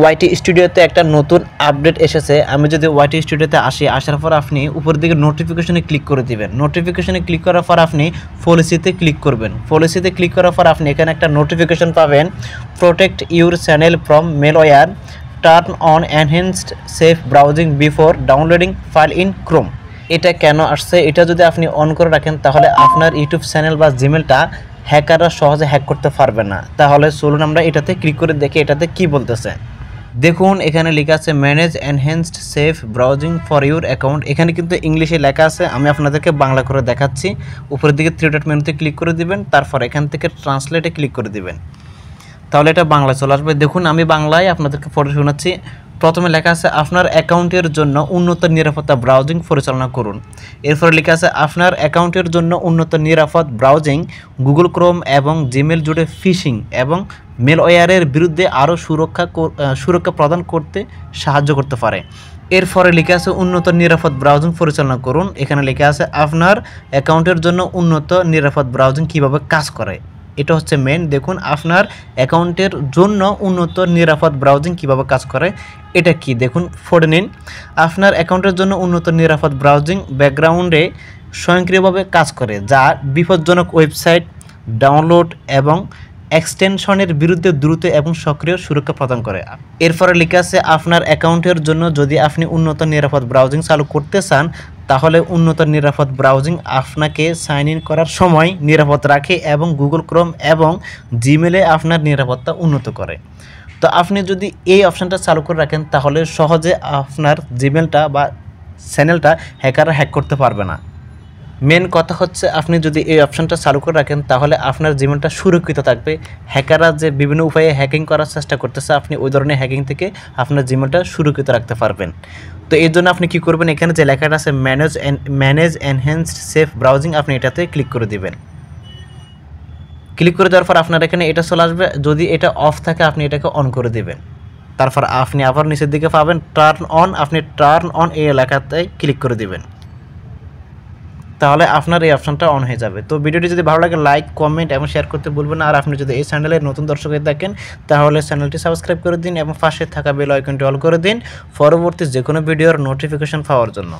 ওয়াইটি স্টুডিওতে একটা নতুন আপডেট এসেছে। আমি যদি ওয়াইটি স্টুডিওতে আসি, আসার পর আপনি উপর দিকে নোটিফিকেশনে ক্লিক করে দিবেন। নোটিফিকেশনে ক্লিক করার পর আপনি পলিসিতে ক্লিক করবেন। পলিসিতে ক্লিক করার পর আপনি এখানে একটা নোটিফিকেশন পাবেন, protect your channel from malware, turn on enhanced safe browsing before downloading file in Chrome. এটা কেন আসছে? এটা যদি আপনি অন করে রাখেন তাহলে আপনার ইউটিউব চ্যানেল বা জিমেলটা হ্যাকাররা সহজে হ্যাক করতে পারবে না। তাহলে চলুন আমরা এটাতে ক্লিক করে দেখি এটাতে কি বলতেছে। দেখুন এখানে লেখা আছে manage enhanced safe browsing for your account. এখানে কিন্তু ইংলিশে লেখা আছে, আমি আপনাদেরকে বাংলা করে দেখাচ্ছি। উপরের দিকে থ্রি ডট মেনুতে ক্লিক করে দিবেন, তারপর এখান থেকে ট্রান্সলেটে ক্লিক করে দিবেন, তাহলে এটা বাংলায় চলে আসবে। দেখুন আমি বাংলায় আপনাদেরকে পড়ে শোনাচ্ছি। প্রথমে লেখা আছে আপনার অ্যাকাউন্টের জন্য উন্নত নিরাপত্তা ব্রাউজিং পরিচালনা করুন। এরপরে লেখা আছে আপনার অ্যাকাউন্টের জন্য উন্নত নিরাপদ ব্রাউজিং গুগল ক্রোম এবং জিমেল জুড়ে ফিশিং এবং মেলওয়্যারের বিরুদ্ধে আরও সুরক্ষা প্রদান করতে সাহায্য করতে পারে। এরপরে লেখা আছে উন্নত নিরাপদ ব্রাউজিং পরিচালনা করুন। এখানে লেখা আছে আপনার অ্যাকাউন্টের জন্য উন্নত নিরাপদ ব্রাউজিং কীভাবে কাজ করে, এটা হচ্ছে মেন। দেখুন আপনার অ্যাকাউন্টের জন্য উন্নত নিরাপদ ব্রাউজিং কিভাবে কাজ করে এটা কি দেখুন পড়ে নিন। আপনার অ্যাকাউন্টের জন্য উন্নত নিরাপদ ব্রাউজিং ব্যাকগ্রাউন্ডে স্বয়ংক্রিয়ভাবে কাজ করে, যা বিপজ্জনক ওয়েবসাইট ডাউনলোড এবং এক্সটেনশনের বিরুদ্ধে দ্রুত এবং সক্রিয় সুরক্ষা প্রদান করে। এরপরে লেখা আছে আপনার অ্যাকাউন্টের জন্য যদি আপনি উন্নত নিরাপদ ব্রাউজিং চালু করতে চান তাহলে উন্নত নিরাপদ ব্রাউজিং আপনাকে সাইন ইন করার সময় নিরাপদ রাখে এবং গুগল ক্রোম এবং জিমেলে আপনার নিরাপত্তা উন্নত করে। তো আপনি যদি এই অপশানটা চালু করে রাখেন তাহলে সহজে আপনার জিমেলটা বা চ্যানেলটা হ্যাকাররা হ্যাক করতে পারবে না। মেন কথা হচ্ছে আপনি যদি এই অপশানটা চালু করে রাখেন তাহলে আপনার জিমেলটা সুরক্ষিত থাকবে। হ্যাকাররা যে বিভিন্ন উপায়ে হ্যাকিং করার চেষ্টা করতেছে, আপনি ওই ধরনের হ্যাকিং থেকে আপনার জিমেলটা সুরক্ষিত রাখতে পারবেন। তো এর জন্য আপনি কি করবেন, এখানে যে লেখাটা আছে ম্যানেজ এনহ্যান্সড সেফ ব্রাউজিং, আপনি এটাতে ক্লিক করে দিবেন। ক্লিক করে দেওয়ার পর আপনার এখানে এটা চলে আসবে। যদি এটা অফ থাকে আপনি এটাকে অন করে দিবেন। তারপর আপনি আবার নিচের দিকে পাবেন টার্ন অন, আপনি টার্ন অন এই লেখাতে ক্লিক করে দিবেন, তাহলে আপনার এই অপশানটা অন হয়ে যাবে। তো ভিডিওটি যদি ভালো লাগে লাইক কমেন্ট এবং শেয়ার করতে ভুলবেন না। আর আপনি যদি এই চ্যানেলের নতুন দর্শক হয়ে থাকেন তাহলে চ্যানেলটি সাবস্ক্রাইব করে দিন এবং পাশে থাকা বেল আইকনটি অল করে দিন পরবর্তী যে কোনো ভিডিওর নোটিফিকেশন পাওয়ার জন্য।